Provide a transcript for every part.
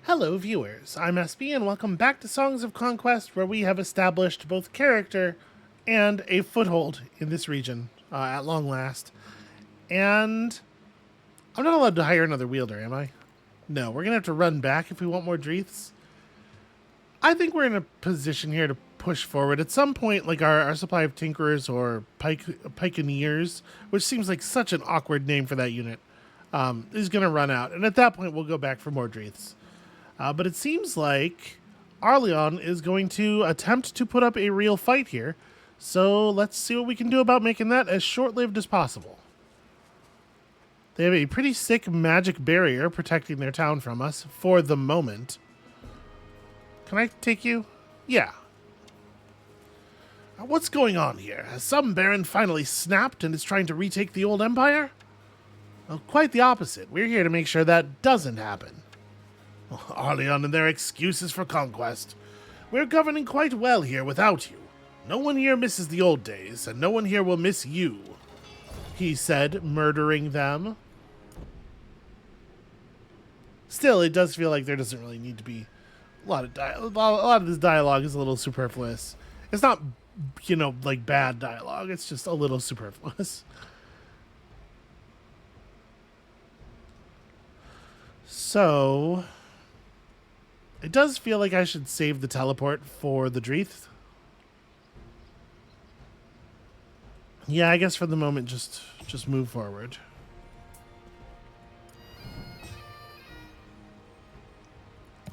Hello, viewers. I'm SB, and welcome back to Songs of Conquest, where we have established both character and a foothold in this region at long last. And I'm not allowed to hire another wielder, am I? No, we're going to have to run back if we want more Dreiths. I think we're in a position here to push forward. At some point, like our supply of Tinkerers or Pikeneers, which seems like such an awkward name for that unit, is going to run out. And at that point, we'll go back for more Dreiths. But it seems like Arleon is going to attempt to put up a real fight here. So let's see what we can do about making that as short-lived as possible. They have a pretty sick magic barrier protecting their town from us for the moment. Can I take you? Yeah. What's going on here? Has some baron finally snapped and is trying to retake the old empire? Well, quite the opposite. We're here to make sure that doesn't happen. Arleon and their excuses for conquest. We're governing quite well here without you. No one here misses the old days, and no one here will miss you, he said, murdering them. Still, it does feel like there doesn't really need to be a lot of this dialogue is a little superfluous. It's not, like bad dialogue. It's just a little superfluous. So it does feel like I should save the teleport for the Dreith. Yeah, I guess for the moment, just move forward.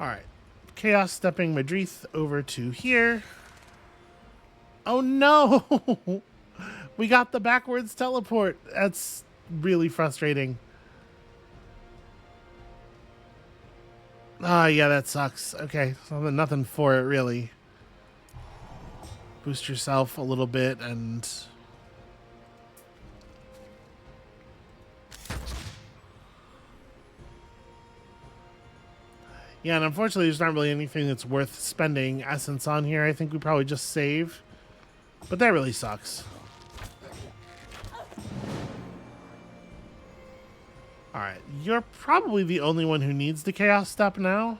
All right. Chaos stepping my Dreith over to here. Oh no! We got the backwards teleport. That's really frustrating. Yeah, that sucks. Okay, so nothing for it, really. Boost yourself a little bit and... Yeah, and unfortunately there's not really anything that's worth spending essence on here. I think we probably just save. But that really sucks. Alright, you're probably the only one who needs the Chaos Step now.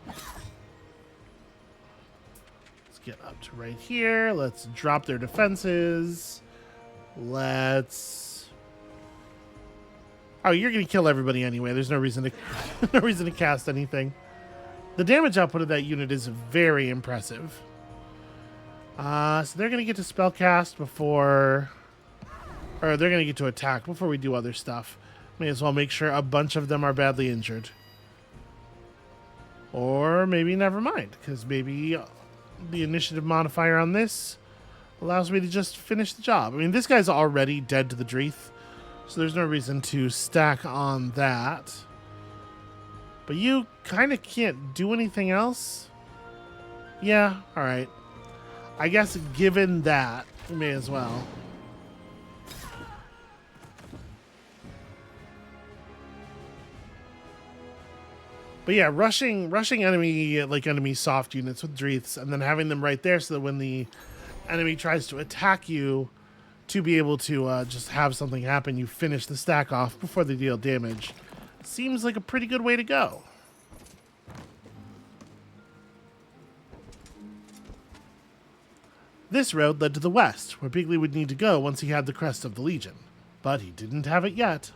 Let's get up to right here. Let's drop their defenses. Let's... Oh, you're going to kill everybody anyway. There's no reason to no reason to cast anything. The damage output of that unit is very impressive. So they're going to get to spellcast before... Or they're going to get to attack before we do other stuff. May as well make sure a bunch of them are badly injured. Or maybe never mind, because maybe the initiative modifier on this allows me to just finish the job. I mean, this guy's already dead to the Dreith, so there's no reason to stack on that. But you kind of can't do anything else? Yeah, alright. I guess given that, we may as well. But yeah, rushing enemy soft units with Dreiths and then having them right there so that when the enemy tries to attack you, to be able to just have something happen, you finish the stack off before they deal damage. Seems like a pretty good way to go. This road led to the west, where Bigley would need to go once he had the crest of the Legion. But he didn't have it yet.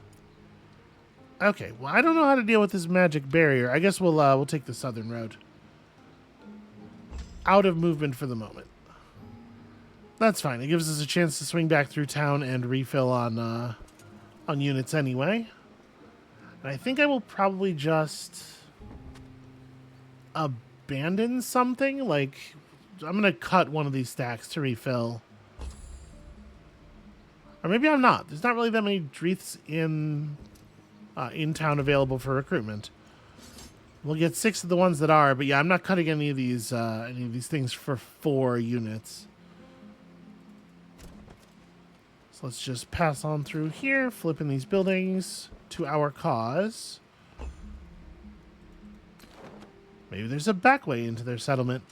Okay, well, I don't know how to deal with this magic barrier. I guess we'll take the southern road. Out of movement for the moment. That's fine. It gives us a chance to swing back through town and refill on units anyway. And I think I will probably just abandon something. Like, I'm going to cut one of these stacks to refill. Or maybe I'm not. There's not really that many Dreiths in town available for recruitment. We'll get 6 of the ones that are, but yeah, I'm not cutting any of these things for 4 units. So let's just pass on through here, flipping these buildings to our cause. Maybe there's a back way into their settlement.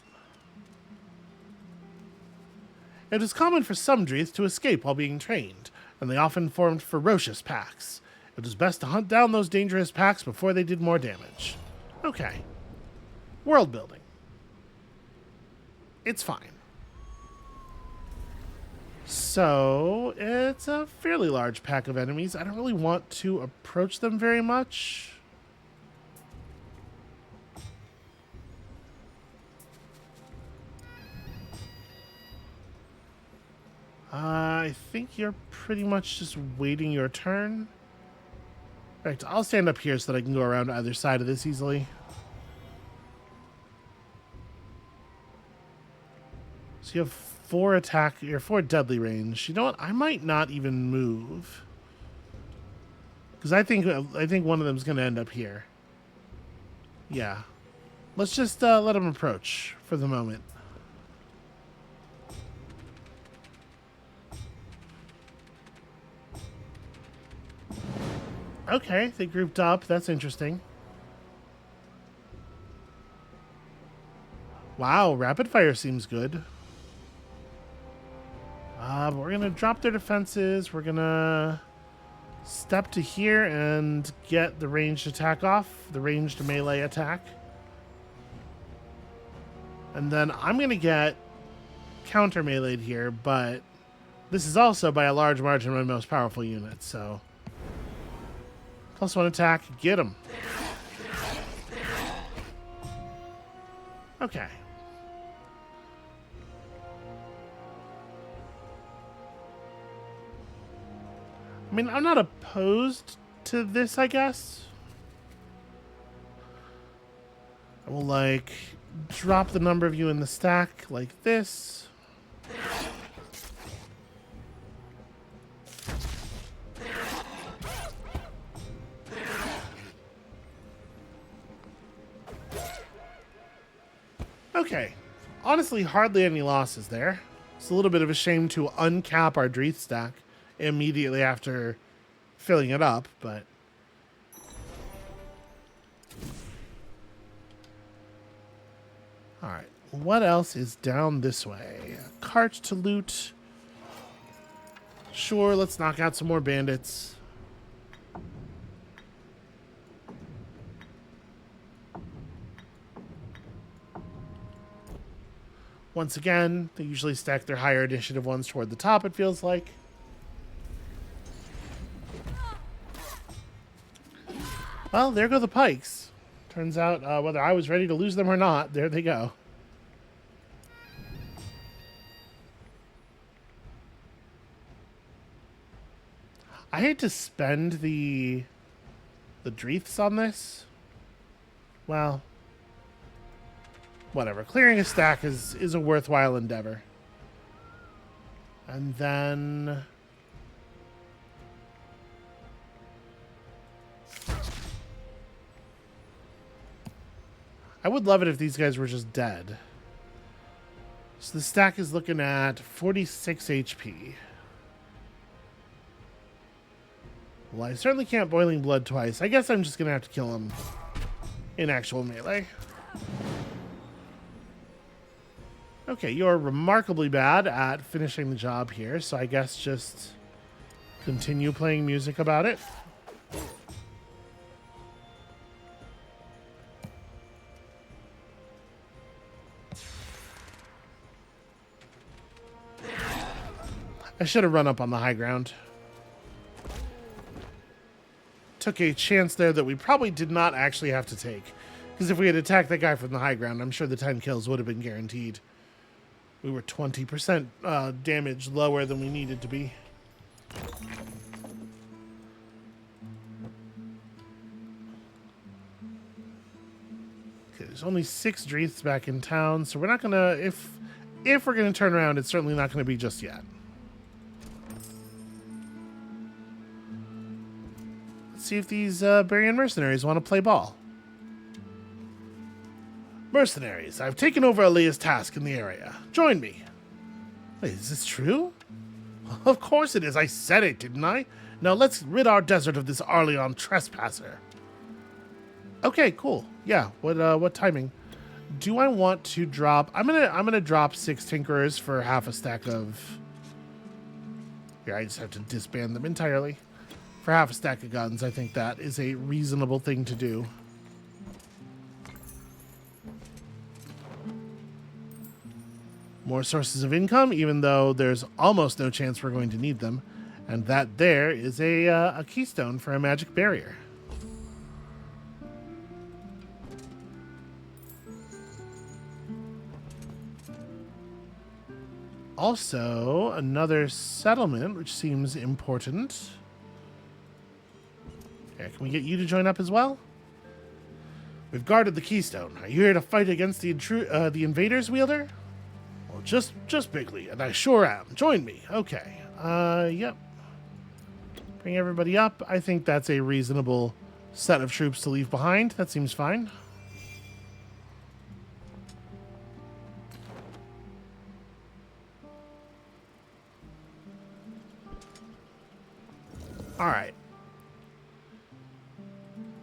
It was common for some Dreith to escape while being trained, and they often formed ferocious packs. It was best to hunt down those dangerous packs before they did more damage. Okay. World building. It's fine. So, it's a fairly large pack of enemies. I don't really want to approach them very much. I think you're pretty much just waiting your turn. Right, I'll stand up here so that I can go around either side of this easily. So you have 4 attack, or 4 deadly range. You know what? I might not even move. Because I think one of them's going to end up here. Yeah. Let's just let him approach for the moment. Okay, they grouped up. That's interesting. Wow, rapid fire seems good. But we're going to drop their defenses. We're going to step to here and get the ranged attack off. The ranged melee attack. And then I'm going to get counter melee'd here, but this is also by a large margin my most powerful unit, so... +1 attack, get him. Okay. I mean, I'm not opposed to this, I guess. I will, like, drop the number of you in the stack like this. Okay. Honestly, hardly any losses there. It's a little bit of a shame to uncap our Dreith stack immediately after filling it up, but... Alright, what else is down this way? A cart to loot. Sure, let's knock out some more bandits. Once again, they usually stack their higher initiative ones toward the top, it feels like. Well, there go the pikes. Turns out, whether I was ready to lose them or not, there they go. I hate to spend the Dreiths on this. Well... whatever. Clearing a stack is a worthwhile endeavor. And then... I would love it if these guys were just dead. So the stack is looking at 46 HP. Well, I certainly can't Boiling Blood twice. I guess I'm just going to have to kill him in actual melee. Okay, you're remarkably bad at finishing the job here, so I guess just continue playing music about it. I should have run up on the high ground. Took a chance there that we probably did not actually have to take. Because if we had attacked that guy from the high ground, I'm sure the 10 kills would have been guaranteed. We were 20% damage lower than we needed to be. Okay, there's only 6 Dreiths back in town, so we're not gonna... If we're gonna turn around, it's certainly not gonna be just yet. Let's see if these Barian mercenaries want to play ball. Mercenaries, I've taken over Alea's task in the area. Join me. Wait, is this true? Of course it is. I said it, didn't I? Now let's rid our desert of this Arleon trespasser. Okay, cool. Yeah, what timing? Do I want to drop... I'm gonna drop 6 Tinkerers for half a stack of... Here, I just have to disband them entirely. For half a stack of guns, I think that is a reasonable thing to do. More sources of income, even though there's almost no chance we're going to need them. And that there is a keystone for a magic barrier. Also, another settlement, which seems important. Yeah, can we get you to join up as well? We've guarded the keystone. Are you here to fight against the invaders, Wielder? Well, just Bigley, and I sure am. Join me. Okay. Yep. Bring everybody up. I think that's a reasonable set of troops to leave behind. That seems fine. All right.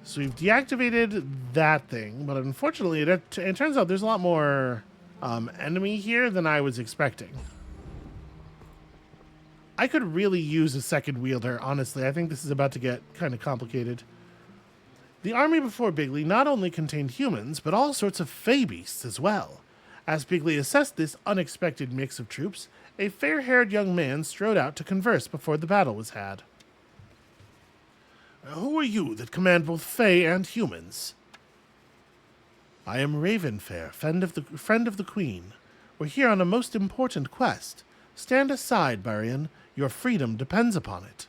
So we've deactivated that thing, but unfortunately, it turns out there's a lot more enemy here than I was expecting. I could really use a second wielder, honestly. I think this is about to get kind of complicated. The army before Bigley not only contained humans, but all sorts of fey beasts as well. As Bigley assessed this unexpected mix of troops, a fair-haired young man strode out to converse before the battle was had. Who are you that command both fey and humans? I am Ravenfair, friend of the Queen. We're here on a most important quest. Stand aside, Barian. Your freedom depends upon it.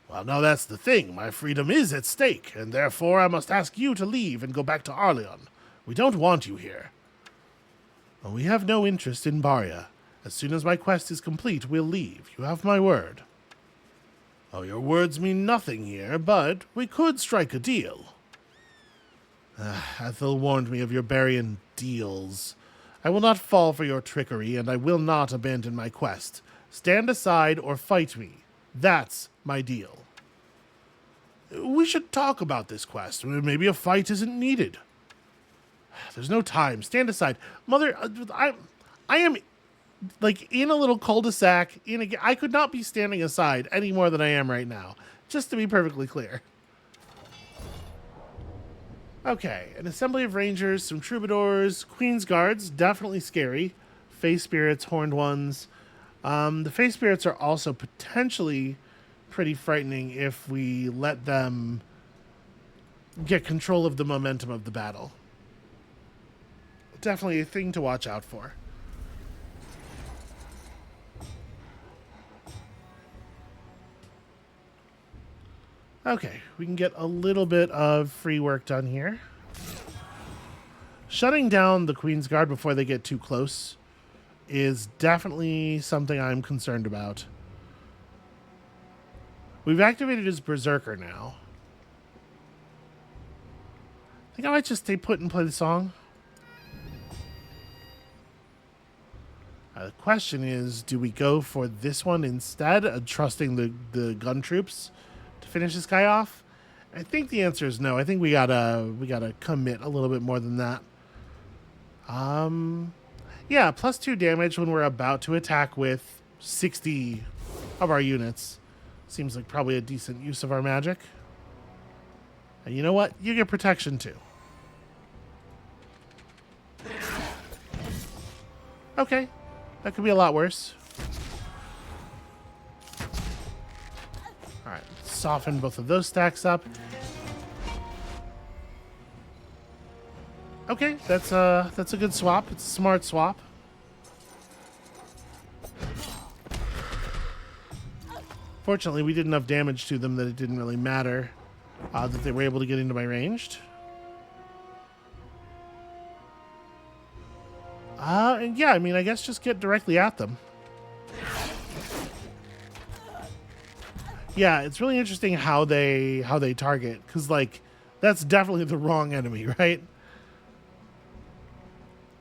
Well, now that's the thing. My freedom is at stake, and therefore I must ask you to leave and go back to Arleon. We don't want you here. Well, we have no interest in Baria. As soon as my quest is complete, we'll leave. You have my word. Oh, your words mean nothing here, but we could strike a deal. Athel warned me of your Barian deals. I will not fall for your trickery, and I will not abandon my quest. Stand aside or fight me. That's my deal. We should talk about this quest. Maybe a fight isn't needed. There's no time. Stand aside. Mother, I am like in a little cul-de-sac. I could not be standing aside any more than I am right now. Just to be perfectly clear. Okay, an assembly of rangers, some troubadours, queen's guards, definitely scary. Fey spirits, horned ones. The Fey spirits are also potentially pretty frightening if we let them get control of the momentum of the battle. Definitely a thing to watch out for. Okay, we can get a little bit of free work done here. Shutting down the Queen's Guard before they get too close is definitely something I'm concerned about. We've activated his Berserker now. I think I might just stay put and play the song. The question is, do we go for this one instead, trusting the gun troops to finish this guy off? I think the answer is no. I think we gotta commit a little bit more than that. Yeah, +2 damage when we're about to attack with 60 of our units. Seems like probably a decent use of our magic. And you know what? You get protection too. Okay, that could be a lot worse. All right, soften both of those stacks up. Okay, that's a good swap. It's a smart swap. Fortunately, we did enough damage to them that it didn't really matter that they were able to get into my ranged. And yeah, I mean, I guess just get directly at them. Yeah, it's really interesting how they target, because like that's definitely the wrong enemy, right?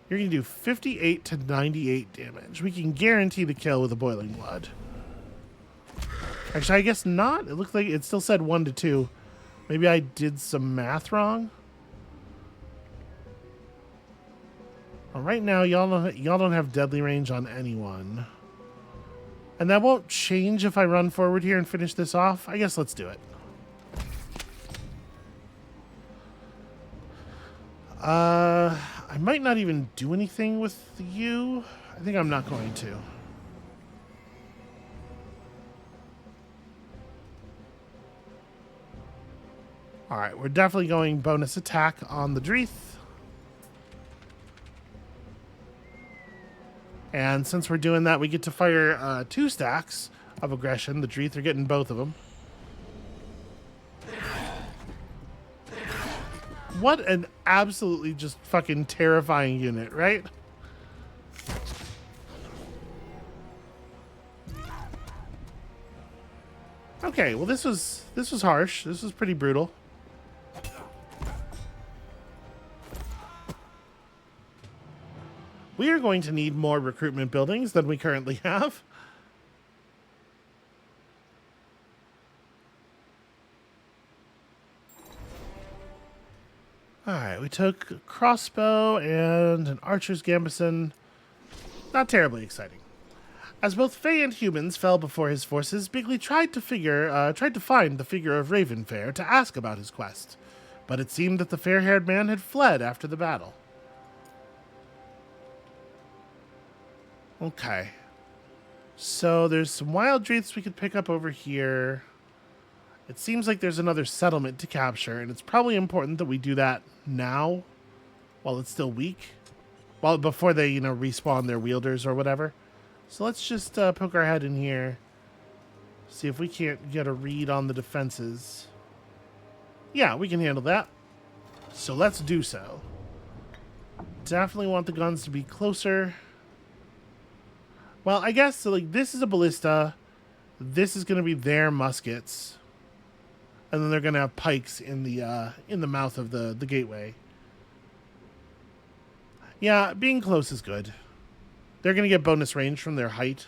You're going to do 58 to 98 damage. We can guarantee the kill with a Boiling Blood. Actually, I guess not. It looked like it still said 1 to 2. Maybe I did some math wrong. Well, right now, y'all don't have deadly range on anyone. And that won't change if I run forward here and finish this off. I guess let's do it. I might not even do anything with you. I think I'm not going to. Alright, we're definitely going bonus attack on the Dreeth. And since we're doing that, we get to fire 2 stacks of aggression. The Dreeth are getting both of them. What an absolutely just fucking terrifying unit, right? Okay, well this was harsh. This was pretty brutal. We are going to need more recruitment buildings than we currently have. Alright, we took a crossbow and an archer's gambeson. Not terribly exciting. As both Fae and humans fell before his forces, Bigley tried to find the figure of Ravenfair to ask about his quest. But it seemed that the fair-haired man had fled after the battle. Okay. So there's some wild Dreeths we could pick up over here. It seems like there's another settlement to capture, and it's probably important that we do that now, while it's still weak. Well, before they, respawn their wielders or whatever. So let's just poke our head in here. See if we can't get a read on the defenses. Yeah, we can handle that. So let's do so. Definitely want the guns to be closer. Well, I guess, so, like, this is a ballista. This is going to be their muskets. And then they're going to have pikes in the mouth of the gateway. Yeah, being close is good. They're going to get bonus range from their height.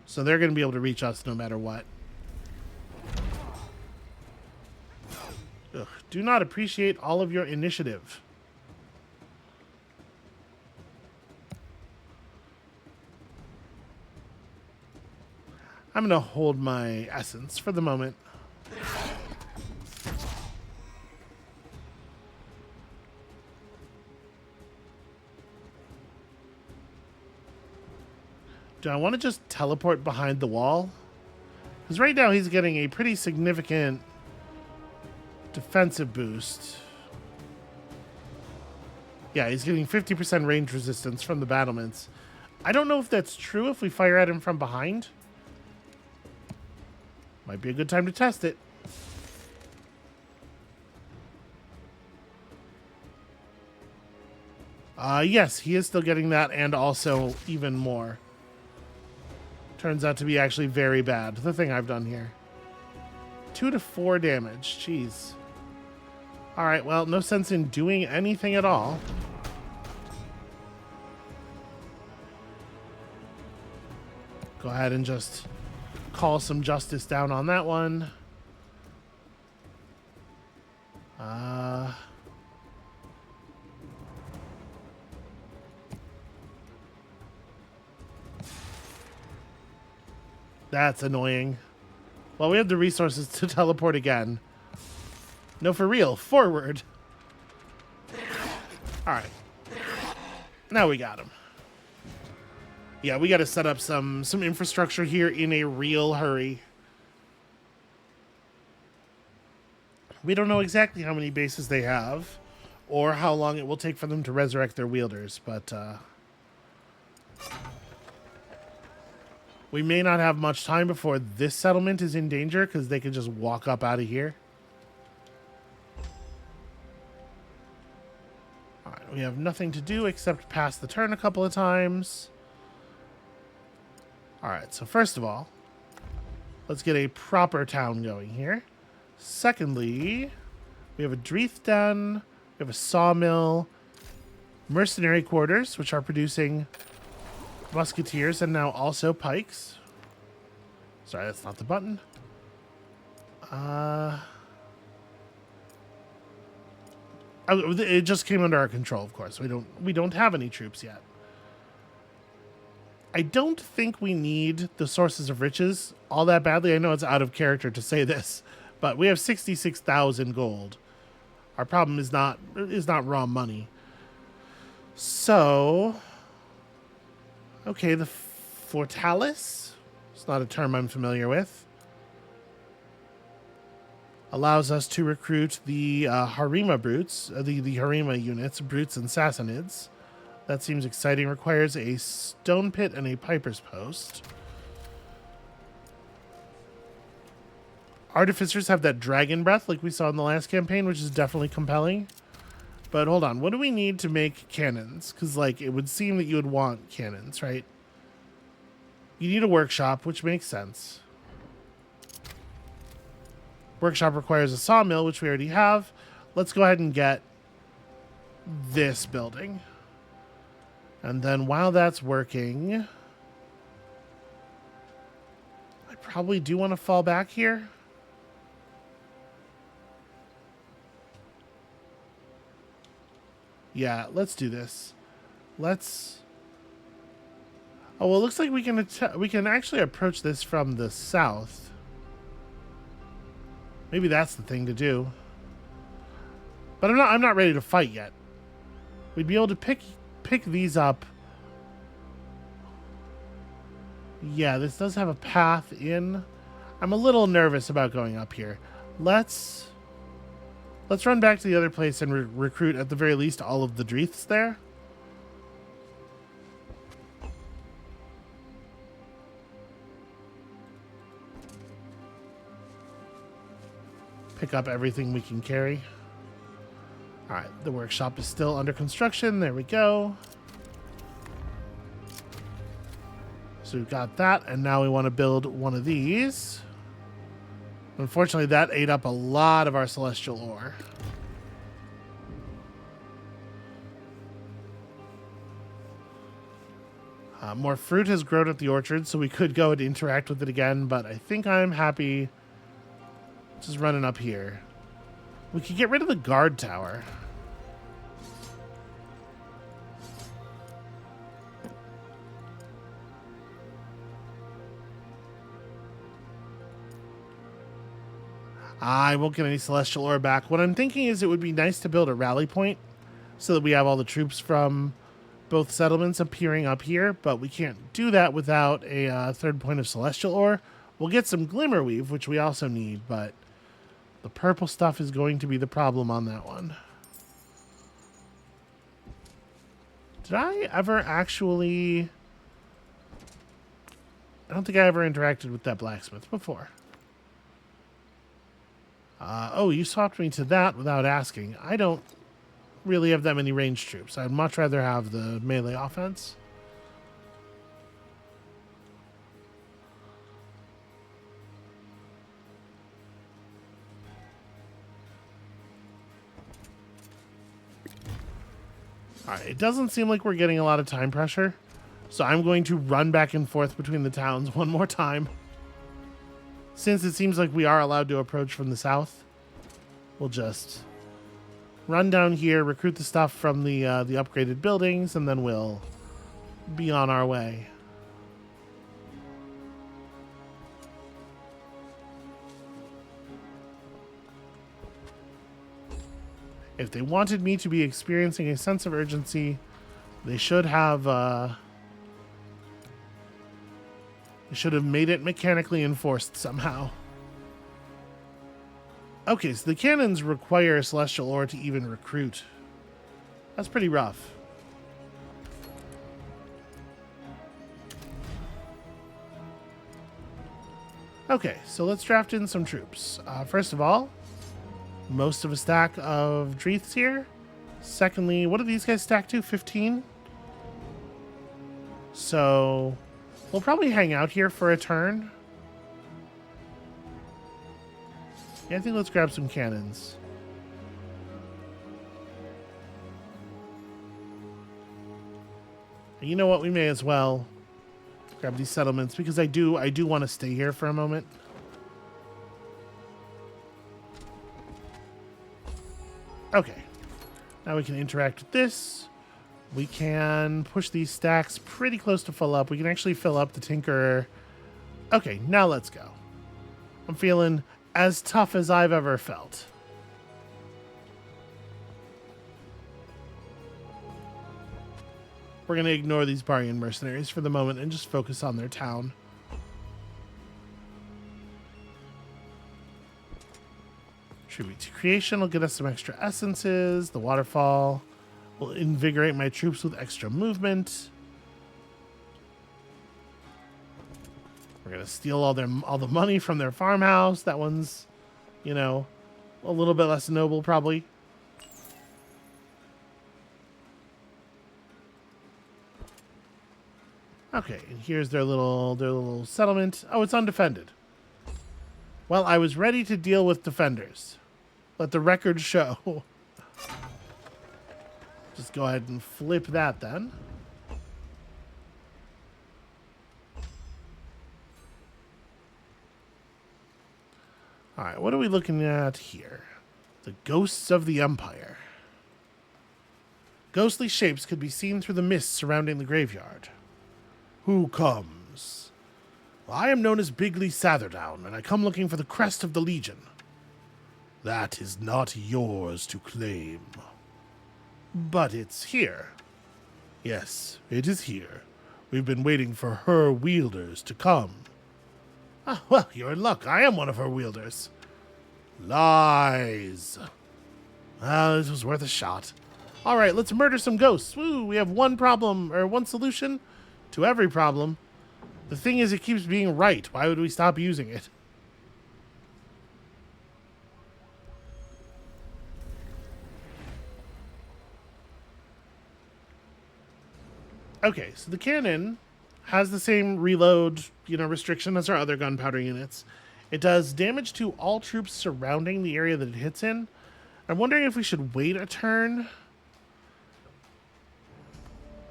So they're going to be able to reach us no matter what. Ugh, do not appreciate all of your initiative. I'm going to hold my essence for the moment. Do I want to just teleport behind the wall? Because right now he's getting a pretty significant defensive boost. Yeah, he's getting 50% range resistance from the battlements. I don't know if that's true if we fire at him from behind. Might be a good time to test it. Yes, he is still getting that and also even more. Turns out to be actually very bad, the thing I've done here. 2 to 4 damage, jeez. Alright, well, no sense in doing anything at all. Go ahead and just call some justice down on that one. That's annoying. Well, we have the resources to teleport again. No, for real. Forward. Alright. Now we got him. Yeah, we got to set up some infrastructure here in a real hurry. We don't know exactly how many bases they have or how long it will take for them to resurrect their wielders, but we may not have much time before this settlement is in danger because they can just walk up out of here. All right, we have nothing to do except pass the turn a couple of times. All right, so first of all, let's get a proper town going here. Secondly, we have a Dreeth den, we have a sawmill, mercenary quarters, which are producing musketeers and now also pikes. Sorry, that's not the button. It just came under our control, of course. We don't have any troops yet. I don't think we need the sources of riches all that badly. I know it's out of character to say this, but we have 66,000 gold. Our problem is not raw money. So, okay, the Fortalis, it's not a term I'm familiar with, allows us to recruit the Harima brutes, the Harima units, brutes and Sassanids. That seems exciting. Requires a stone pit and a piper's post. Artificers have that dragon breath like we saw in the last campaign, which is definitely compelling. But hold on, what do we need to make cannons? Because, like, it would seem that you would want cannons, right? You need a workshop, which makes sense. Workshop requires a sawmill, which we already have. Let's go ahead and get this building. And then while that's working, I probably do want to fall back here. Yeah, let's do this. Let's... Oh, well, it looks like we can actually approach this from the south. Maybe that's the thing to do. But I'm not ready to fight yet. We'd be able to pick these up. Yeah, this does have a path in. I'm a little nervous about going up here. Let's run back to the other place and recruit at the very least all of the Dreiths there. Pick up everything we can carry. All right, the workshop is still under construction. There we go. So we've got that, and now we want to build one of these. Unfortunately, that ate up a lot of our celestial ore. More fruit has grown at the orchard, so we could go and interact with it again, but I think I'm happy just running up here. We could get rid of the guard tower. I won't get any celestial ore back. What I'm thinking is it would be nice to build a rally point so that we have all the troops from both settlements appearing up here, but we can't do that without a third point of celestial ore. We'll get some glimmerweave, which we also need, but the purple stuff is going to be the problem on that one. Did I ever actually... I don't think I ever interacted with that blacksmith before. Oh, you swapped me to that without asking. I don't really have that many ranged troops. I'd much rather have the melee offense. Alright, it doesn't seem like we're getting a lot of time pressure, so I'm going to run back and forth between the towns one more time. Since it seems like we are allowed to approach from the south, we'll just run down here, recruit the stuff from the upgraded buildings, and then we'll be on our way. If they wanted me to be experiencing a sense of urgency, they should have made it mechanically enforced somehow. Okay, so the cannons require celestial ore to even recruit. That's pretty rough. Okay, so let's draft in some troops. First of all, most of a stack of Dreiths here. Secondly, what do these guys stack to? 15? So we'll probably hang out here for a turn. Yeah, I think let's grab some cannons. And you know what? We may as well grab these settlements because I do want to stay here for a moment. Okay. Now we can interact with this. We can push these stacks pretty close to full up. We can actually fill up the Tinkerer. Okay, now let's go. I'm feeling as tough as I've ever felt. We're going to ignore these Barian mercenaries for the moment and just focus on their town. Tribute to Creation will get us some extra essences. The waterfall will invigorate my troops with extra movement. We're going to steal all the money from their farmhouse. That one's, you know, a little bit less noble probably. Okay, and here's their little settlement. Oh, it's undefended. Well, I was ready to deal with defenders. Let the record show. Just go ahead and flip that then. All right, what are we looking at here? The ghosts of the Empire. Ghostly shapes could be seen through the mist surrounding the graveyard. Who comes? Well, I am known as Bigly Satherdown, and I come looking for the crest of the Legion. That is not yours to claim. But it's here. Yes, it is here. We've been waiting for her wielders to come. Ah, well, you're in luck. I am one of her wielders. Lies. This was worth a shot. All right, let's murder some ghosts. Woo, we have one problem, or one solution to every problem. The thing is, it keeps being right. Why would we stop using it? Okay, so the cannon has the same reload, restriction as our other gunpowder units. It does damage to all troops surrounding the area that it hits in. I'm wondering if we should wait a turn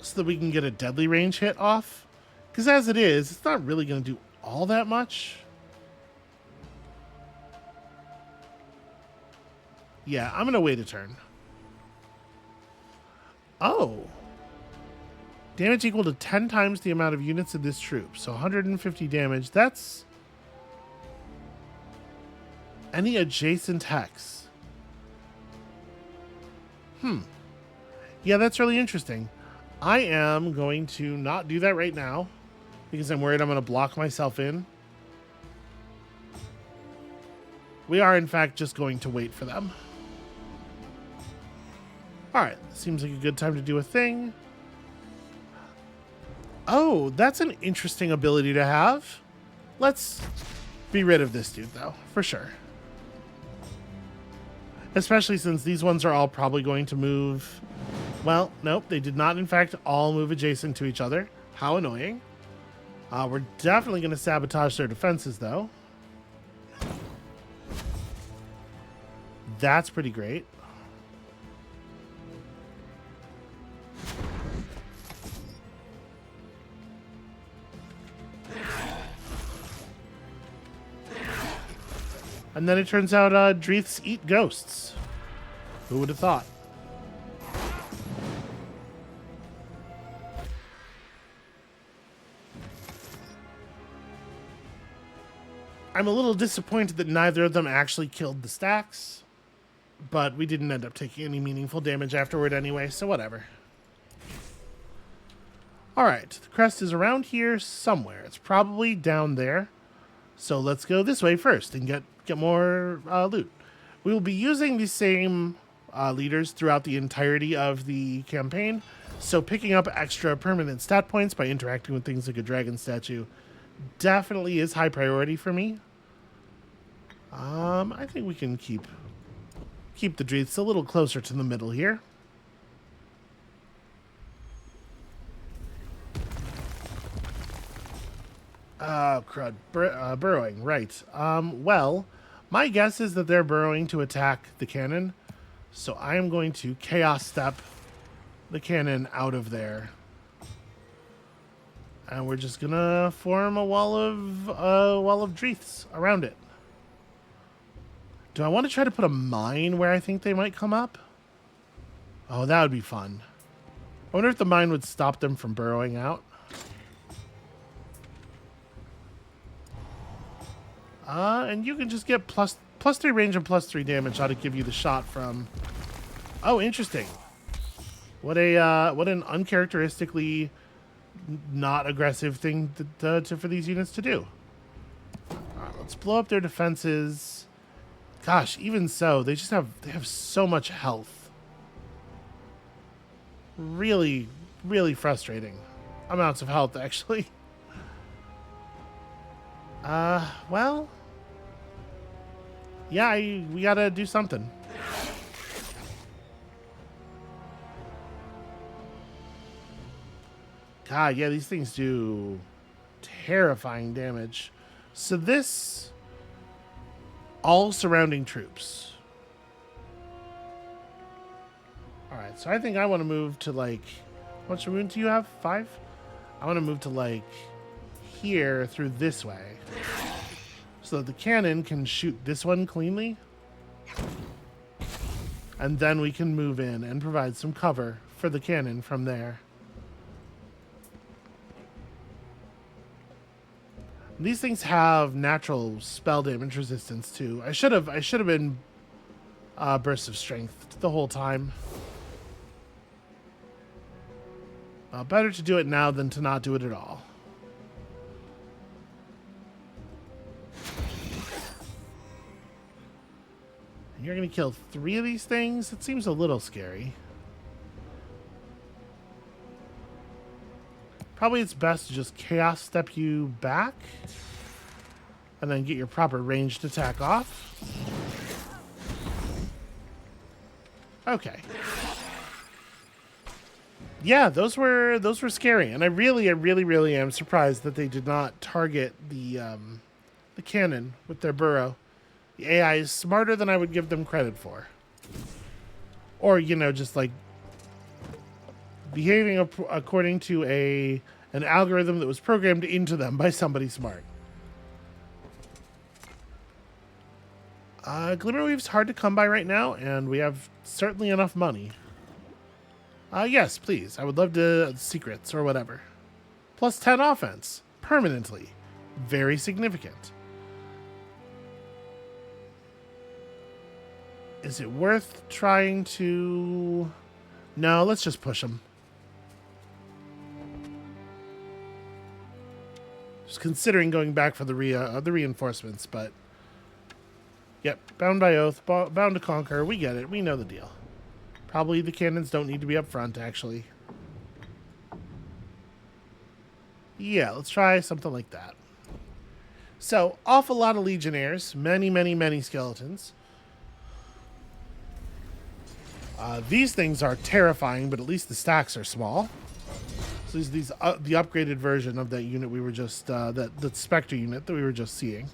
so that we can get a deadly range hit off. Because as it is, it's not really going to do all that much. Yeah, I'm going to wait a turn. Oh. Damage equal to 10 times the amount of units of this troop. So 150 damage. That's any adjacent hex. Yeah, that's really interesting. I am going to not do that right now because I'm worried I'm going to block myself in. We are, in fact, just going to wait for them. All right. Seems like a good time to do a thing. Oh, that's an interesting ability to have. Let's be rid of this dude, though, for sure. Especially since these ones are all probably going to move. Well, nope, they did not, in fact, all move adjacent to each other. How annoying. We're definitely going to sabotage their defenses, though. That's pretty great. And then it turns out Dreaths eat ghosts. Who would have thought? I'm a little disappointed that neither of them actually killed the stacks, but we didn't end up taking any meaningful damage afterward anyway, so whatever. All right, the crest is around here somewhere. It's probably down there. So let's go this way first and get more loot. We will be using the same leaders throughout the entirety of the campaign, so picking up extra permanent stat points by interacting with things like a dragon statue definitely is high priority for me. I think we can keep the Dreaths a little closer to the middle here. Crud. Burrowing, right. Well, my guess is that they're burrowing to attack the cannon, so I am going to Chaos Step the cannon out of there. And we're just gonna form a wall of Dreaths around it. Do I want to try to put a mine where I think they might come up? Oh, that would be fun. I wonder if the mine would stop them from burrowing out. And you can just get plus 3 range and plus 3 damage. Ought to give you the shot from... Oh, interesting. What an uncharacteristically not aggressive thing for these units to do. Alright, let's blow up their defenses. Gosh, even so, they have so much health. Really, really frustrating amounts of health, actually. Well, yeah, we gotta do something. God, yeah, these things do terrifying damage. So this, all surrounding troops. All right, so I think I want to move to like, how much movement do you have? 5? I want to move to like here through this way, so that the cannon can shoot this one cleanly, and then we can move in and provide some cover for the cannon from there. These things have natural spell damage resistance too. I should have been bursts of strength the whole time. Better to do it now than to not do it at all. And you're going to kill 3 of these things? It seems a little scary. Probably it's best to just chaos step you back and then get your proper ranged attack off. Okay. Yeah, those were scary, and I really am surprised that they did not target the cannon with their burrow. The AI is smarter than I would give them credit for, or just like behaving according to an algorithm that was programmed into them by somebody smart. Glimmerweave's hard to come by right now, and we have certainly enough money. Yes, please. I would love to secrets or whatever. Plus 10 offense. Permanently. Very significant. Is it worth trying to... No, let's just push them. Just considering going back for the reinforcements, but... Yep, bound by oath, bound to conquer. We get it. We know the deal. Probably the cannons don't need to be up front, actually. Yeah, let's try something like that. So, awful lot of legionnaires. Many skeletons. These things are terrifying, but at least the stacks are small. So the upgraded version of that unit we were just... that Spectre unit that we were just seeing.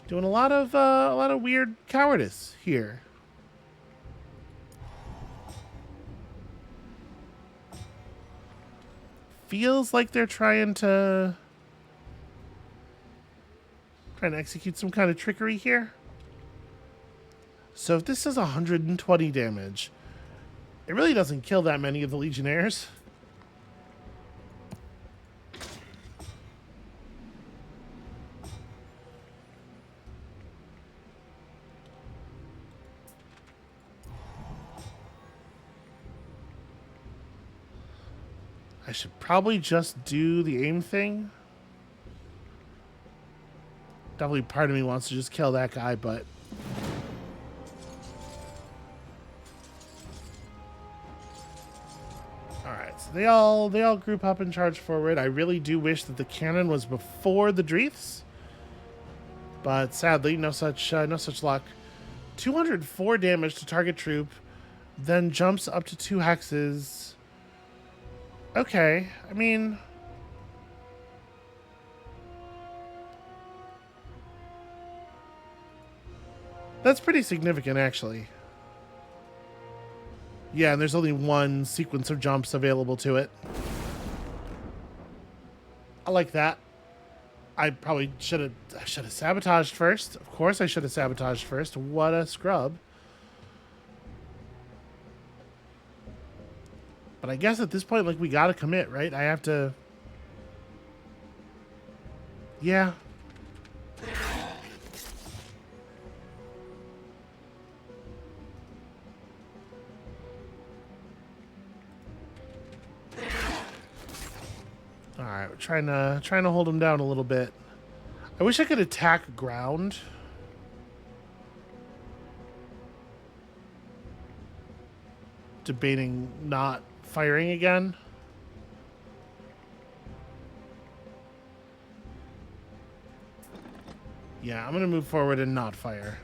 Doing a lot of weird cowardice here. Feels like they're trying to execute some kind of trickery here. So if this does 120 damage, it really doesn't kill that many of the legionnaires. I should probably just do the aim thing. Definitely part of me wants to just kill that guy, but... Alright, so they all group up and charge forward. I really do wish that the cannon was before the Dreaths. But sadly, no such luck. 204 damage to target troop, then jumps up to 2 hexes. Okay, I mean... That's pretty significant, actually. Yeah, and there's only one sequence of jumps available to it. I like that. I probably should have sabotaged first. Of course I should have sabotaged first. What a scrub. But I guess at this point, like, we gotta commit, right? I have to... Yeah. Alright, we're trying to hold him down a little bit. I wish I could attack ground. Debating not firing again. Yeah, I'm gonna move forward and not fire.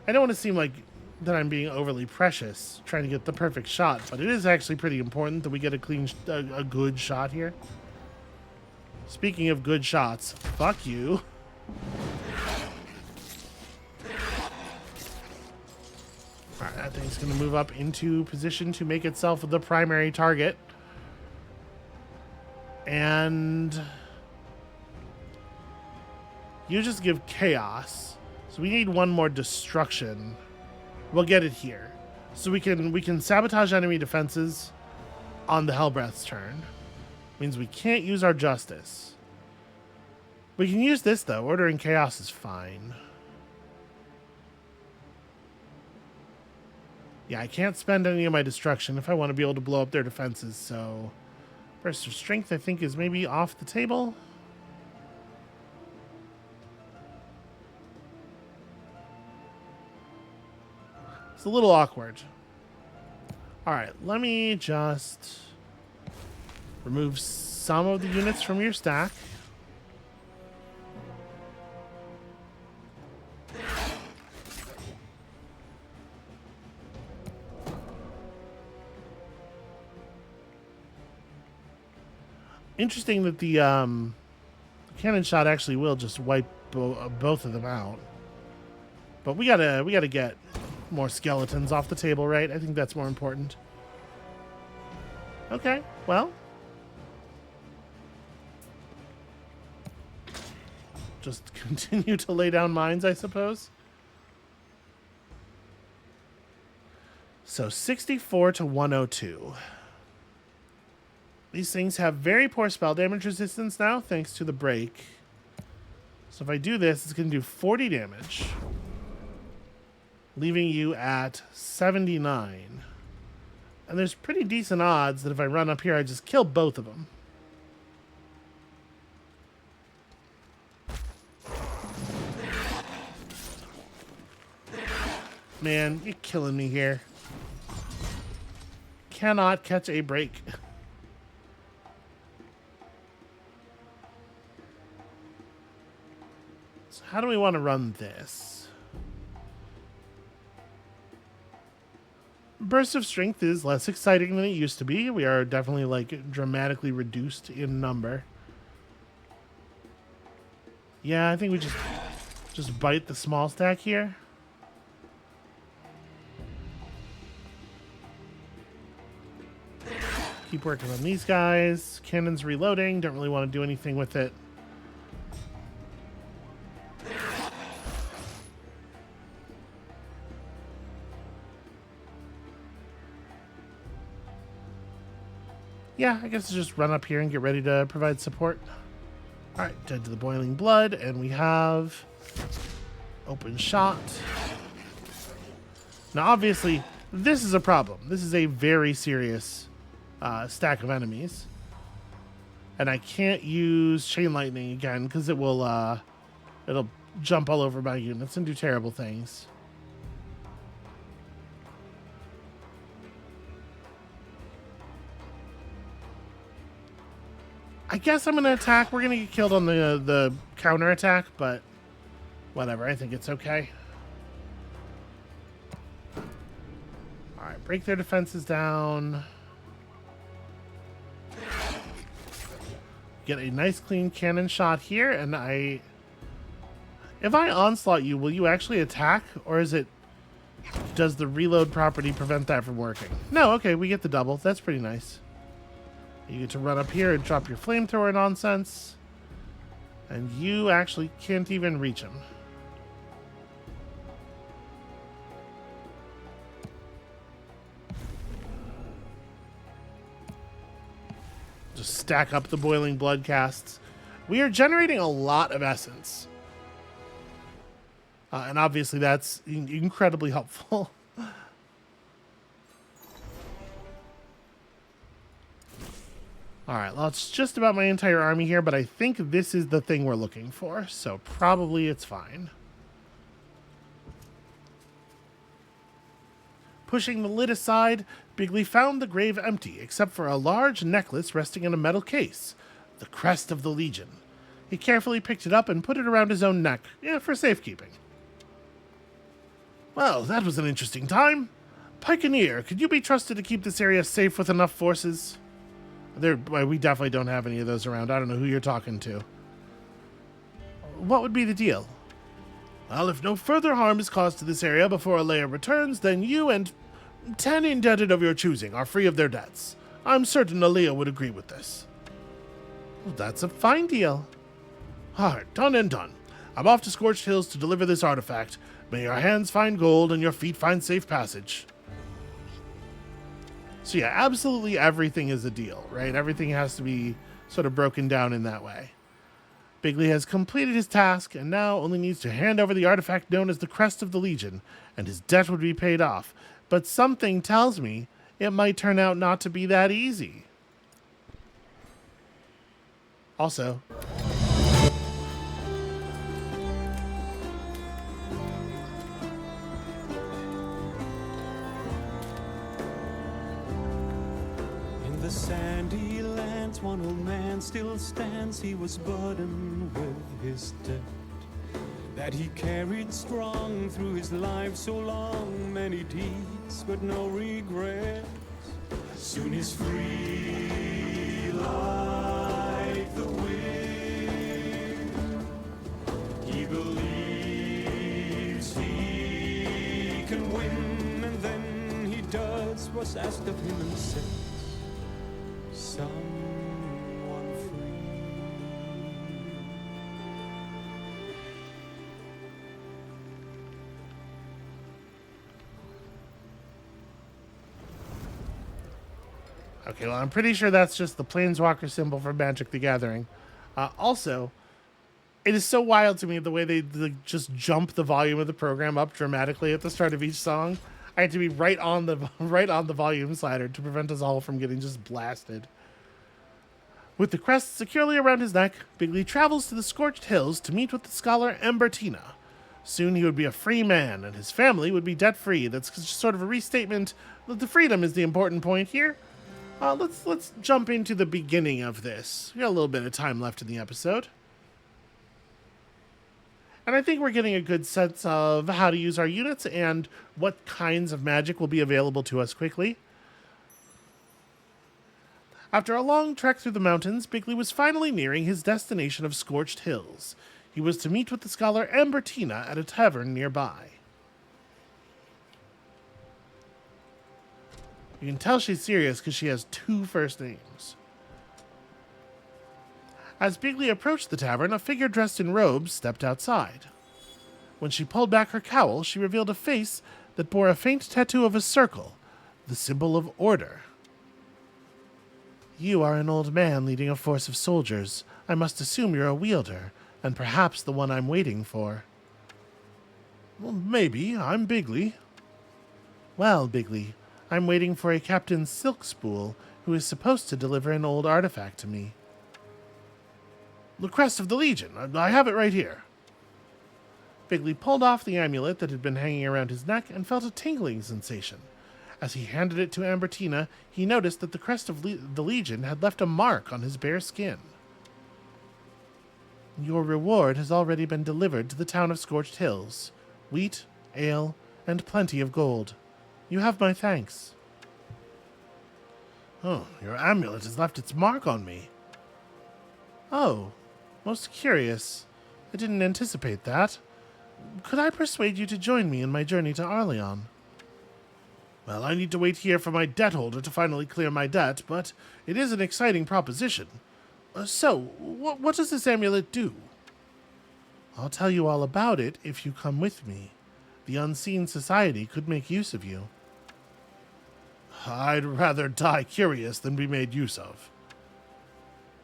I don't want to seem like that I'm being overly precious, trying to get the perfect shot, but it is actually pretty important that we get a good shot here. Speaking of good shots, fuck you. Alright, that thing's gonna move up into position to make itself the primary target. And you just give chaos. So we need one more destruction. We'll get it here. So we can sabotage enemy defenses on the Hellbreath's turn. Means we can't use our justice. We can use this though. Ordering chaos is fine. Yeah, I can't spend any of my destruction if I want to be able to blow up their defenses, so burst of strength I think is maybe off the table. It's a little awkward. Alright, let me just remove some of the units from your stack. Interesting that the cannon shot actually will just wipe both of them out. But we gotta get more skeletons off the table, right? I think that's more important. Okay, well. Just continue to lay down mines, I suppose. So 64 to 102. These things have very poor spell damage resistance now, thanks to the break. So if I do this, it's going to do 40 damage. Leaving you at 79. And there's pretty decent odds that if I run up here, I just kill both of them. Man, you're killing me here. Cannot catch a break. So how do we want to run this? Burst of Strength is less exciting than it used to be. We are definitely like dramatically reduced in number. Yeah, I think we just bite the small stack here. Keep working on these guys. Cannon's reloading. Don't really want to do anything with it. Yeah, I guess just run up here and get ready to provide support. Alright, dead to the boiling blood, and we have open shot. Now, obviously, this is a problem. This is a very serious stack of enemies. And I can't use Chain Lightning again, because it will, it'll jump all over my units and do terrible things. I guess I'm going to attack. We're going to get killed on the counter attack, but whatever. I think it's okay. Alright, break their defenses down. Get a nice clean cannon shot here, and if I onslaught you, will you actually attack? Or is it... Does the reload property prevent that from working? No, okay, we get the double. That's pretty nice. You get to run up here and drop your flamethrower nonsense. And you actually can't even reach him. stack up the boiling blood casts. We are generating a lot of essence. And obviously that's incredibly helpful. Alright, well, it's just about my entire army here, but I think this is the thing we're looking for, so probably it's fine. Pushing the lid aside, Bigley found the grave empty, except for a large necklace resting in a metal case, the crest of the Legion. He carefully picked it up and put it around his own neck, for safekeeping. Well, that was an interesting time. Pikeneer, could you be trusted to keep this area safe with enough forces? We definitely don't have any of those around. I don't know who you're talking to. What would be the deal? Well, if no further harm is caused to this area before Alea returns, then you and 10 indebted of your choosing are free of their debts. I'm certain Alea would agree with this. Well, that's a fine deal. All right, done and done. I'm off to Scorched Hills to deliver this artifact. May your hands find gold and your feet find safe passage. So yeah, absolutely everything is a deal, right? Everything has to be sort of broken down in that way. Bigley has completed his task and now only needs to hand over the artifact known as the Crest of the Legion, and his debt would be paid off. But something tells me it might turn out not to be that easy. Also, in the sandy lands, one old man still stands. He was burdened with his debt that he carried strong through his life so long. Many deeds, but no regrets. Soon he's free like the wind. He believes he can win, and then he does what's asked of him and sets someone free. okay, well, I'm pretty sure that's just the Planeswalker symbol for Magic the Gathering. Also, it is so wild to me the way they just jump the volume of the program up dramatically at the start of each song. I had to be right on the volume slider to prevent us all from getting just blasted. With the crest securely around his neck, Bigley travels to the Scorched Hills to meet with the scholar Embertina. Soon he would be a free man, and his family would be debt-free. That's just sort of a restatement that the freedom is the important point here. Let's jump into the beginning of this. We got a little bit of time left in the episode. And I think we're getting a good sense of how to use our units and what kinds of magic will be available to us quickly. After a long trek through the mountains, Bigley was finally nearing his destination of Scorched Hills. He was to meet with the scholar Embertina at a tavern nearby. You can tell she's serious because she has 2 first names. As Bigley approached the tavern, a figure dressed in robes stepped outside. When she pulled back her cowl, she revealed a face that bore a faint tattoo of a circle, the symbol of order. You are an old man leading a force of soldiers. I must assume you're a wielder, and perhaps the one I'm waiting for. Well, maybe. I'm Bigley. Well, Bigley, I'm waiting for a Captain Silkspool, who is supposed to deliver an old artifact to me. The Crest of the Legion. I have it right here. Bigley pulled off the amulet that had been hanging around his neck and felt a tingling sensation. As he handed it to Embertina, he noticed that the Crest of the Legion had left a mark on his bare skin. Your reward has already been delivered to the town of Scorched Hills. Wheat, ale, and plenty of gold. You have my thanks. Oh, your amulet has left its mark on me. Oh, most curious. I didn't anticipate that. Could I persuade you to join me in my journey to Arleon? Well, I need to wait here for my debt holder to finally clear my debt, but it is an exciting proposition. What does this amulet do? I'll tell you all about it if you come with me. The Unseen Society could make use of you. I'd rather die curious than be made use of.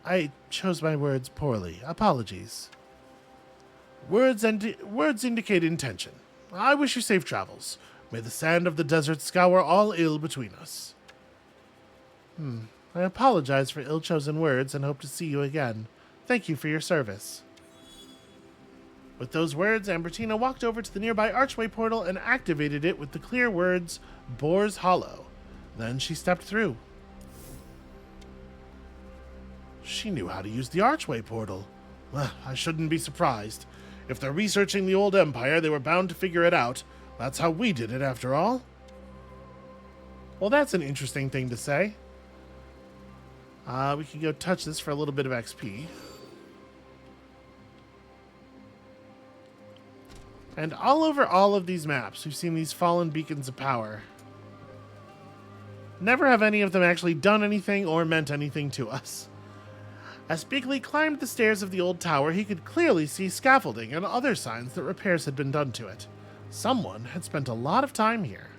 I chose my words poorly. Apologies. Words indicate intention. I wish you safe travels. May the sand of the desert scour all ill between us. I apologize for ill-chosen words and hope to see you again. Thank you for your service. With those words, Ambertina walked over to the nearby archway portal and activated it with the clear words, Boar's Hollow. Then she stepped through. She knew how to use the archway portal. Well, I shouldn't be surprised. If they're researching the old empire, they were bound to figure it out. That's how we did it, after all. Well, that's an interesting thing to say. We can go touch this for a little bit of XP. And all over all of these maps, we've seen these fallen beacons of power. Never have any of them actually done anything or meant anything to us. As Bigley climbed the stairs of the old tower, he could clearly see scaffolding and other signs that repairs had been done to it. Someone had spent a lot of time here.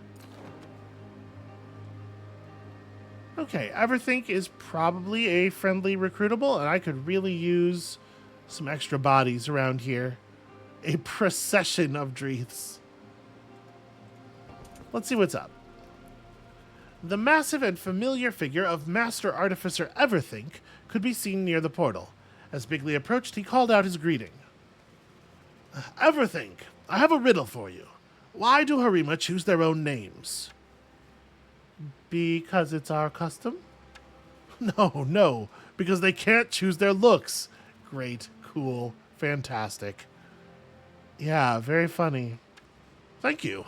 Okay, Everthink is probably a friendly recruitable, and I could really use some extra bodies around here. A procession of Dreaths. Let's see what's up. The massive and familiar figure of Master Artificer Everthink could be seen near the portal. As Bigley approached, he called out his greeting. Everthink, I have a riddle for you. Why do Harima choose their own names? Because it's our custom? No, because they can't choose their looks. Great, cool, fantastic. Yeah, very funny. Thank you.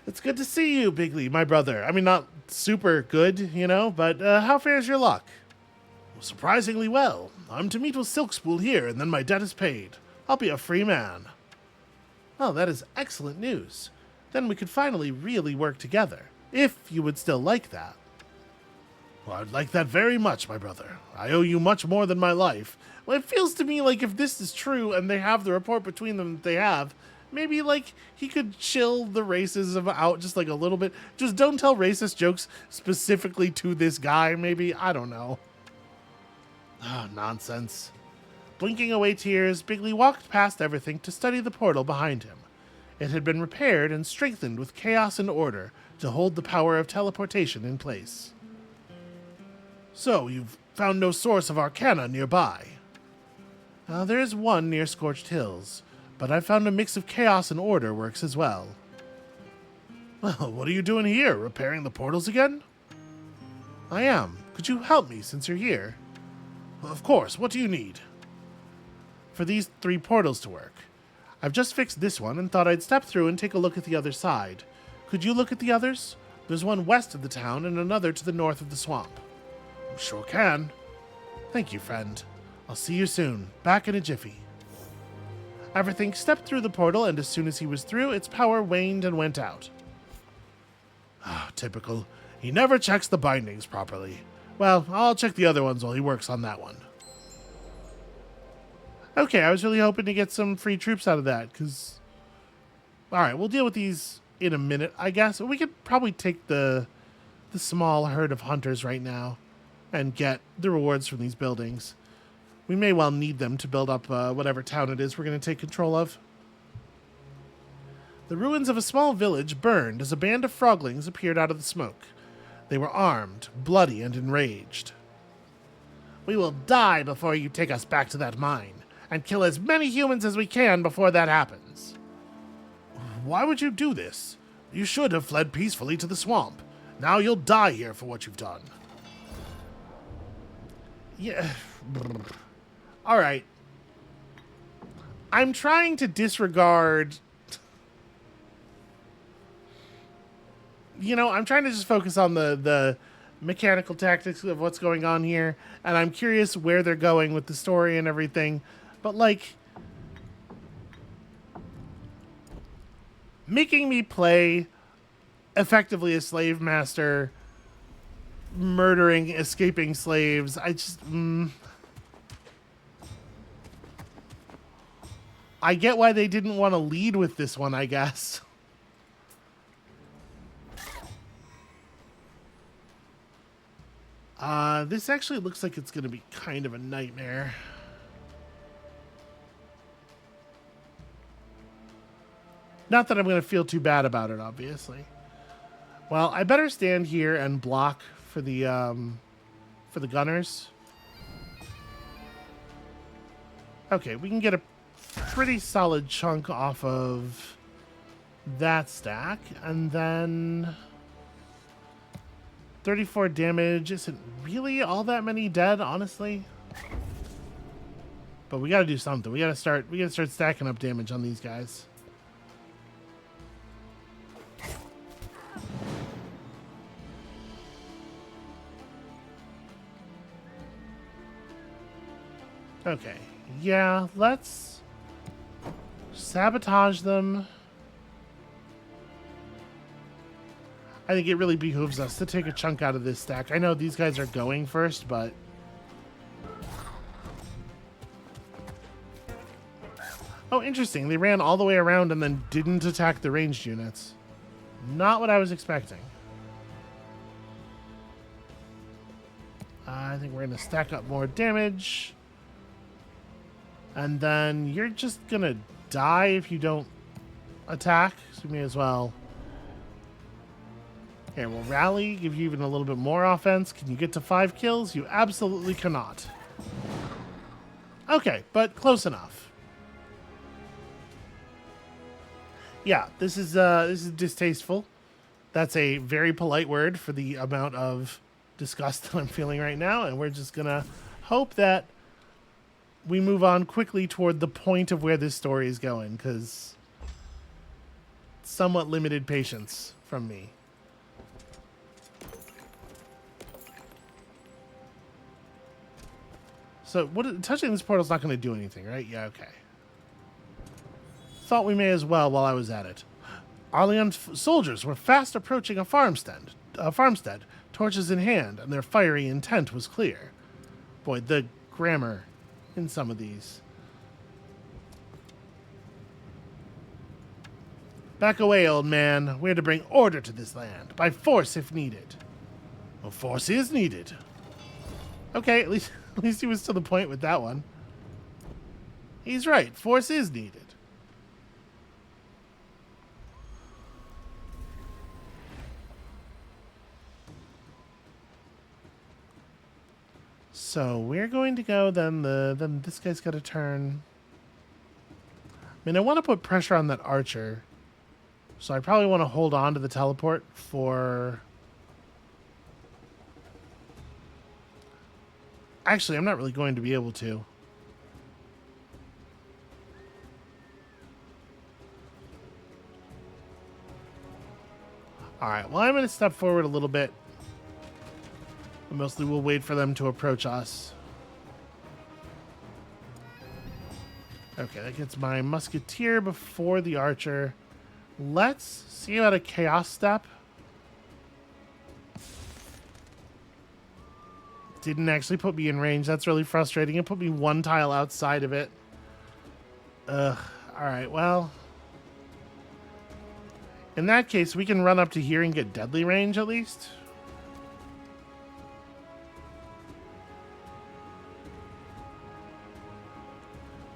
It's good to see you, Bigley, my brother. I mean, not super good, you know, but how fares your luck? Surprisingly well. I'm to meet with Silkspool here, and then my debt is paid. I'll be a free man. Oh, that is excellent news. Then we could finally really work together, if you would still like that. Well, I'd like that very much, my brother. I owe you much more than my life. Well, it feels to me like if this is true and they have the report between them that they have, maybe, like, he could chill the racism out just, like, a little bit. Just don't tell racist jokes specifically to this guy, maybe. I don't know. Nonsense. Blinking away tears, Bigley walked past Everthink to study the portal behind him. It had been repaired and strengthened with chaos and order to hold the power of teleportation in place. So, you've found no source of arcana nearby? There is one near Scorched Hills, but I've found a mix of chaos and order works as well. Well, what are you doing here? Repairing the portals again? I am. Could you help me since you're here? Of course. What do you need? For these 3 portals to work. I've just fixed this one and thought I'd step through and take a look at the other side. Could you look at the others? There's one west of the town and another to the north of the swamp. Sure can. Thank you, friend. I'll see you soon. Back in a jiffy. Everything stepped through the portal, and as soon as he was through, its power waned and went out. Typical. He never checks the bindings properly. Well, I'll check the other ones while he works on that one. Okay, I was really hoping to get some free troops out of that, because... Alright, we'll deal with these in a minute, I guess. We could probably take the small herd of hunters right now and get the rewards from these buildings. We may well need them to build up whatever town it is we're going to take control of. The ruins of a small village burned as a band of froglings appeared out of the smoke. They were armed, bloody, and enraged. We will die before you take us back to that mine, and kill as many humans as we can before that happens. Why would you do this? You should have fled peacefully to the swamp. Now you'll die here for what you've done. Yeah. Alright. I'm trying to disregard... I'm trying to just focus on the mechanical tactics of what's going on here, and I'm curious where they're going with the story and everything. But, like, making me play effectively a slave master, murdering, escaping slaves, I just... I get why they didn't want to lead with this one, I guess. This actually looks like it's going to be kind of a nightmare. Not that I'm going to feel too bad about it, obviously. Well, I better stand here and block for the gunners. Okay, we can get a pretty solid chunk off of that stack, and then 34 damage isn't really all that many dead, honestly. But we got to do something. We got to start stacking up damage on these guys. Okay. Yeah, let's sabotage them. I think it really behooves us to take a chunk out of this stack. I know these guys are going first, but... Oh, interesting. They ran all the way around and then didn't attack the ranged units. Not what I was expecting. I think we're going to stack up more damage. And then you're just going to die if you don't attack. So we may as well... Here, we'll rally, give you even a little bit more offense. Can you get to 5 kills? You absolutely cannot. Okay, but close enough. Yeah, this is distasteful. That's a very polite word for the amount of disgust that I'm feeling right now, and we're just gonna hope that we move on quickly toward the point of where this story is going, because somewhat limited patience from me. So touching this portal is not going to do anything, right? Yeah, okay. Thought we may as well while I was at it. Arleon's soldiers were fast approaching a farmstead, torches in hand, and their fiery intent was clear. Boy, the grammar in some of these. Back away, old man. We're to bring order to this land, by force if needed. Well, force is needed. Okay, at least he was to the point with that one. He's right. Force is needed. So we're going to go then. Then this guy's got to turn. I mean, I want to put pressure on that archer, so I probably want to hold on to the teleport for. Actually, I'm not really going to be able to. All right, well, I'm going to step forward a little bit. Mostly we'll wait for them to approach us. Okay, that gets my musketeer before the archer. Let's see about a chaos step. Didn't actually put me in range. That's really frustrating. It put me one tile outside of it. Ugh. Alright, well. In that case, we can run up to here and get deadly range at least.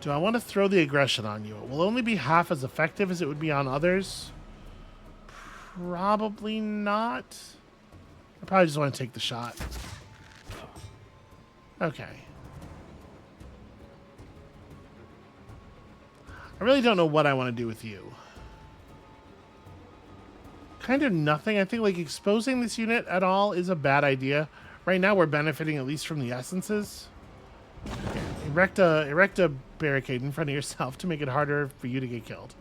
Do I want to throw the aggression on you? It will only be half as effective as it would be on others. Probably not. I probably just want to take the shot. Okay. I really don't know what I want to do with you. Kind of nothing. I think like exposing this unit at all is a bad idea. Right now we're benefiting at least from the essences. Erect a barricade in front of yourself to make it harder for you to get killed.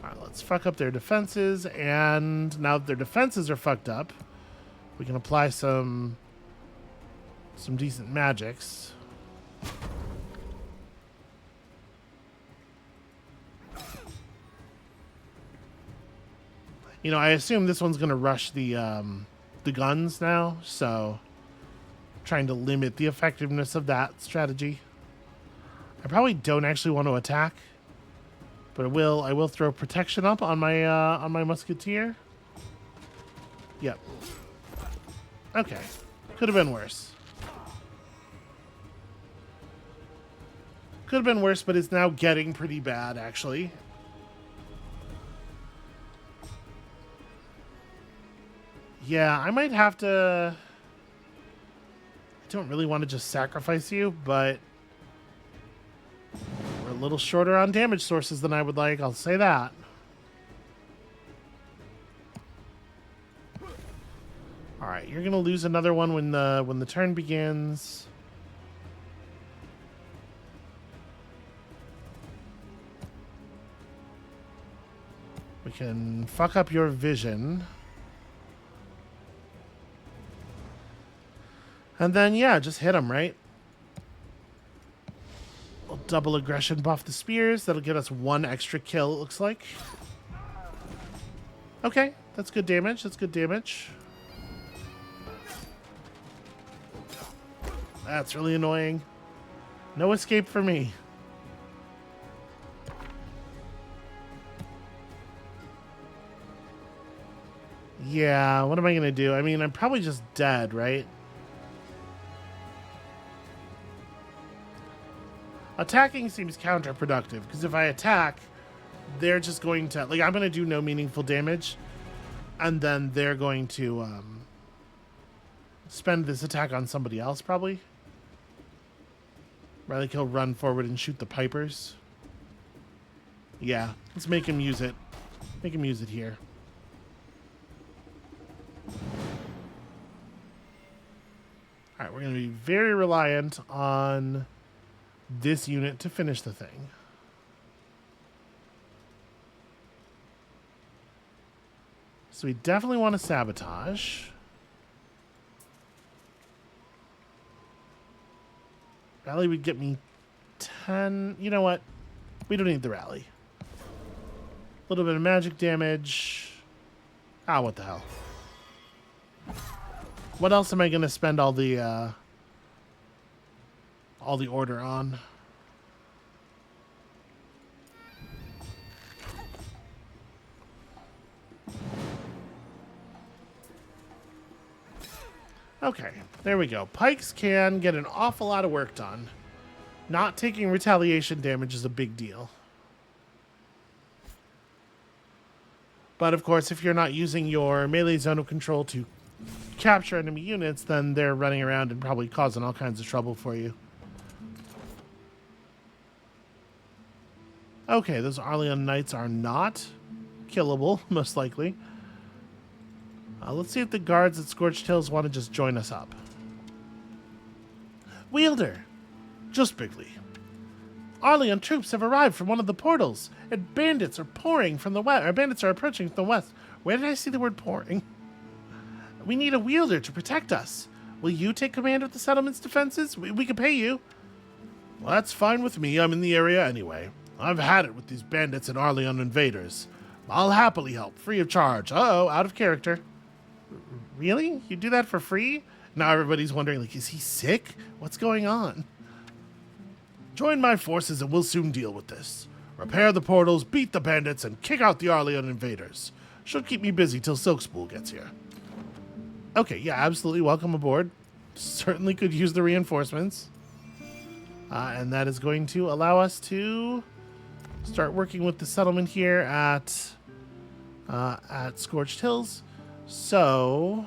Alright, let's fuck up their defenses, and now that their defenses are fucked up, we can apply some decent magics. You know, I assume this one's gonna rush the guns now, so trying to limit the effectiveness of that strategy. I probably don't actually want to attack, but I will throw protection up on my musketeer. Yep. Okay. Could have been worse. Could have been worse, but it's now getting pretty bad, actually. Yeah, I might have to... I don't really want to just sacrifice you, but... we're a little shorter on damage sources than I would like, I'll say that. Alright, you're gonna lose another one when the turn begins. We can fuck up your vision. And then, yeah, just hit him, right? We'll double aggression buff the spears. That'll get us 1 extra kill, it looks like. Okay, that's good damage. That's good damage. That's really annoying. No escape for me. Yeah, what am I going to do? I mean, I'm probably just dead, right? Attacking seems counterproductive, because if I attack, they're just going to... like, I'm going to do no meaningful damage, and then they're going to spend this attack on somebody else, probably. Right, like he'll run forward and shoot the pipers. Yeah, let's make him use it. Make him use it here. Alright, we're going to be very reliant on this unit to finish the thing. So we definitely want to sabotage. Rally would get me 10. You know what? We don't need the rally. A little bit of magic damage. Ah, what the hell. What else am I going to spend all the order on? Okay, there we go. Pikes can get an awful lot of work done. Not taking retaliation damage is a big deal. But of course, if you're not using your melee zone of control to capture enemy units, then they're running around and probably causing all kinds of trouble for you. Okay, those Arleon Knights are not killable, most likely. Let's see if the guards at Scorched Hills want to just join us up. Wielder! Just Bigly. Arleon troops have arrived from one of the portals, and bandits are pouring from the west. Or bandits are approaching from the west. Where did I see the word pouring? We need a wielder to protect us. Will you take command of the settlement's defenses? We can pay you. Well, that's fine with me. I'm in the area anyway. I've had it with these bandits and Arleon invaders. I'll happily help, free of charge. Uh-oh, out of character. Really? You do that for free? Now everybody's wondering, like, is he sick? What's going on? Join my forces and we'll soon deal with this. Repair the portals, beat the bandits, and kick out the Arleon invaders. Should keep me busy till Silkspool gets here. Okay, yeah, absolutely. Welcome aboard. Certainly could use the reinforcements. And that is going to allow us to start working with the settlement here at Scorched Hills. So,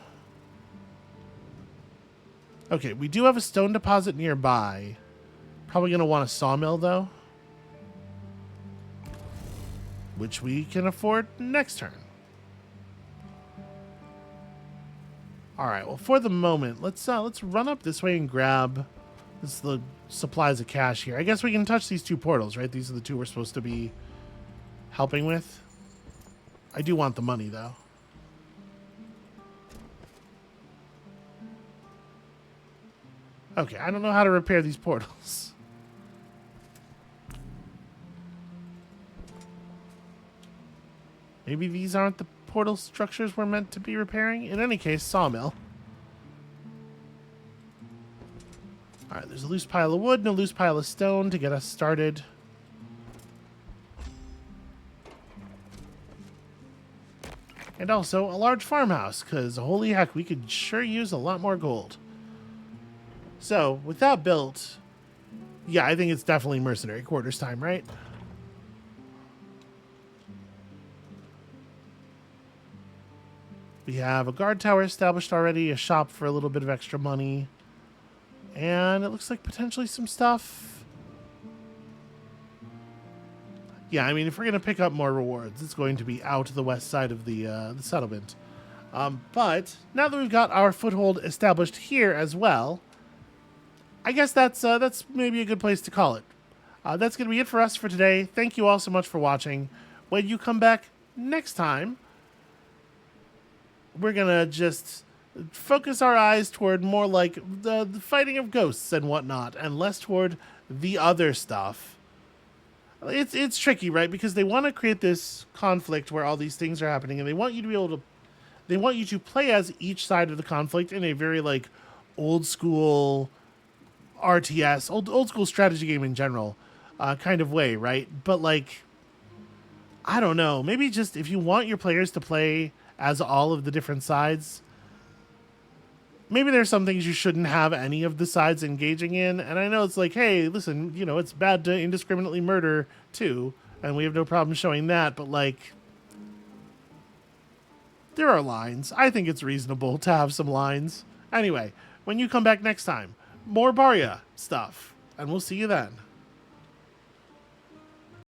okay, we do have a stone deposit nearby. Probably going to want a sawmill, though, which we can afford next turn. All right, well, for the moment, let's run up this way and grab the supplies of cash here. I guess we can touch these 2 portals, right? These are the 2 we're supposed to be helping with. I do want the money, though. Okay, I don't know how to repair these portals. Maybe these aren't the portal structures we're meant to be repairing? In any case, sawmill. Alright, there's a loose pile of wood and a loose pile of stone to get us started. And also a large farmhouse, because holy heck, we could sure use a lot more gold. So, with that built, yeah, I think it's definitely mercenary quarters time, right? We have a guard tower established already, a shop for a little bit of extra money, and it looks like potentially some stuff. Yeah, I mean, if we're going to pick up more rewards, it's going to be out the west side of the settlement. But now that we've got our foothold established here as well, I guess that's maybe a good place to call it. That's going to be it for us for today. Thank you all so much for watching. When you come back next time, we're going to just focus our eyes toward more like the fighting of ghosts and whatnot, and less toward the other stuff. It's tricky, right? Because they want to create this conflict where all these things are happening, and they want you to be able to, they want you to play as each side of the conflict in a very like old school RTS, old school strategy game in general, kind of way, right? But like, I don't know, maybe just if you want your players to play as all of the different sides, maybe there's some things you shouldn't have any of the sides engaging in. And I know it's like, hey, listen, you know, it's bad to indiscriminately murder too, and we have no problem showing that, but like, there are lines. I think it's reasonable to have some lines. Anyway, when you come back next time, more Barya stuff, and we'll see you then.